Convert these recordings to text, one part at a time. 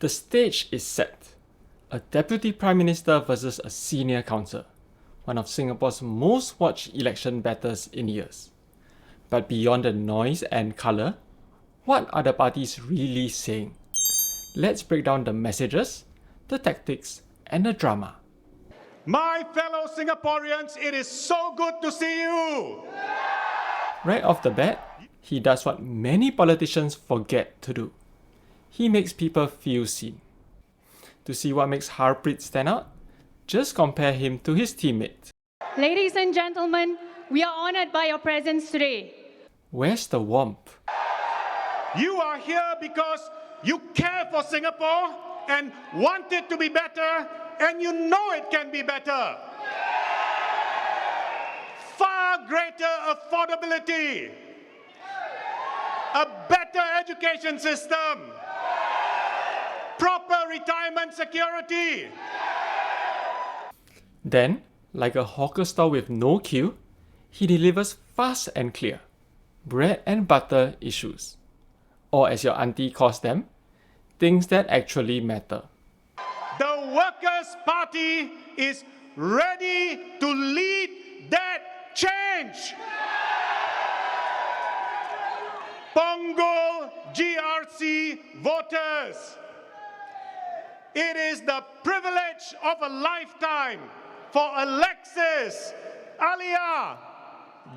The stage is set. A Deputy Prime Minister versus a Senior Counsel, one of Singapore's most watched election battles in years. But beyond the noise and colour, what are the parties really saying? Let's break down the messages, the tactics, and the drama. My fellow Singaporeans, it is so good to see you! Right off the bat, he does what many politicians forget to do. He makes people feel seen. To see what makes Harpreet stand out, just compare him to his teammate. Ladies and gentlemen, we are honoured by your presence today. Where's the warmth? You are here because you care for Singapore and want it to be better, and you know it can be better. Far greater affordability, a better education system, proper retirement security. Then, like a hawker stall with no queue, he delivers fast and clear. Bread and butter issues. Or as your auntie calls them, things that actually matter. The Workers' Party is ready to lead that change. Punggol GRC voters, it is the privilege of a lifetime for Alexis, Alia,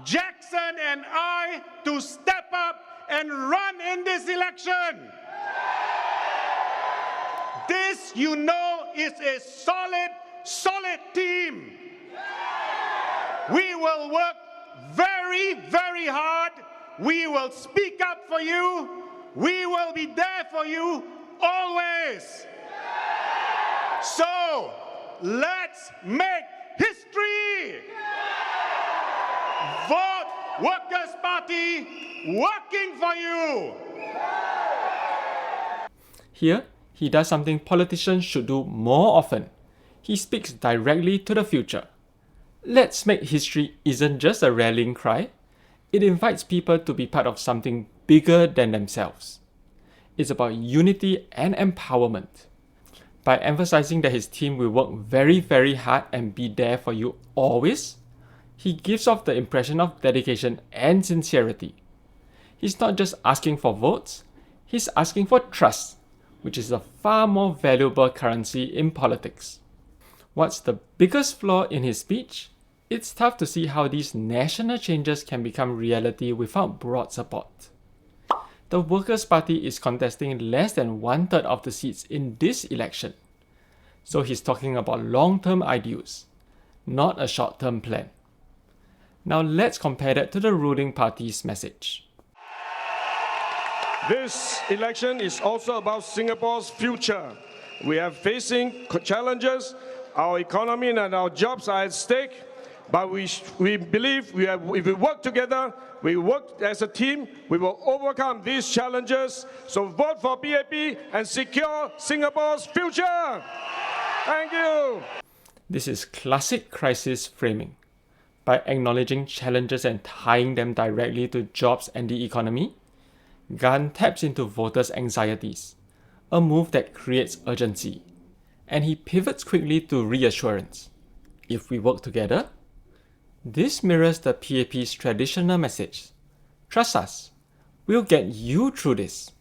Jackson and I to step up and run in this election. This, you know, is a solid team. We will work very, very hard. We will speak up for you. We will be there for you always. So, let's make history. Vote Workers' Party, working for you. Here, he does something politicians should do more often. He speaks directly to the future. Let's make history isn't just a rallying cry. It invites people to be part of something bigger than themselves. It's about unity and empowerment. By emphasizing that his team will work very, very hard and be there for you always, he gives off the impression of dedication and sincerity. He's not just asking for votes, he's asking for trust, which is a far more valuable currency in politics. What's the biggest flaw in his speech? It's tough to see how these national changes can become reality without broad support. The Workers' Party is contesting less than 1/3 of the seats in this election. So he's talking about long-term ideals, not a short-term plan. Now let's compare that to the ruling party's message. This election is also about Singapore's future. We are facing challenges. Our economy and our jobs are at stake. But we believe if we work together, we work as a team, we will overcome these challenges. So vote for PAP and secure Singapore's future. Thank you. This is classic crisis framing. By acknowledging challenges and tying them directly to jobs and the economy, Gan taps into voters' anxieties, a move that creates urgency. And he pivots quickly to reassurance. If we work together, this mirrors the PAP's traditional message. Trust us, we'll get you through this.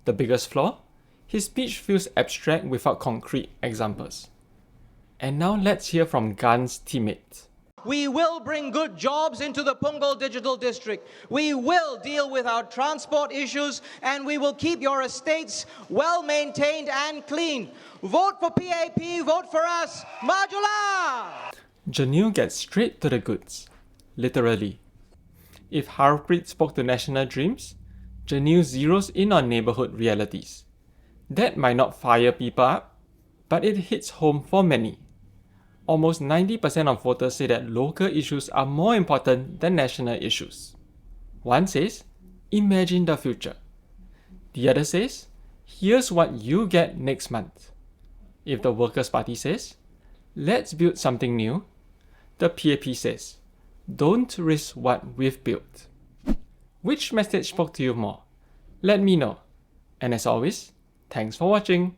The biggest flaw? His speech feels abstract without concrete examples. And now let's hear from Gan's teammate. We will bring good jobs into the Punggol Digital District. We will deal with our transport issues, and we will keep your estates well maintained and clean. Vote for PAP, vote for us. Majulah! Janil gets straight to the goods, literally. If Harpreet spoke to national dreams, Janil zeroes in on neighbourhood realities. That might not fire people up, but it hits home for many. Almost 90% of voters say that local issues are more important than national issues. One says, imagine the future. The other says, here's what you get next month. If the Workers' Party says, let's build something new, the PAP says, don't risk what we've built. Which message spoke to you more? Let me know. And as always, Thanks for watching.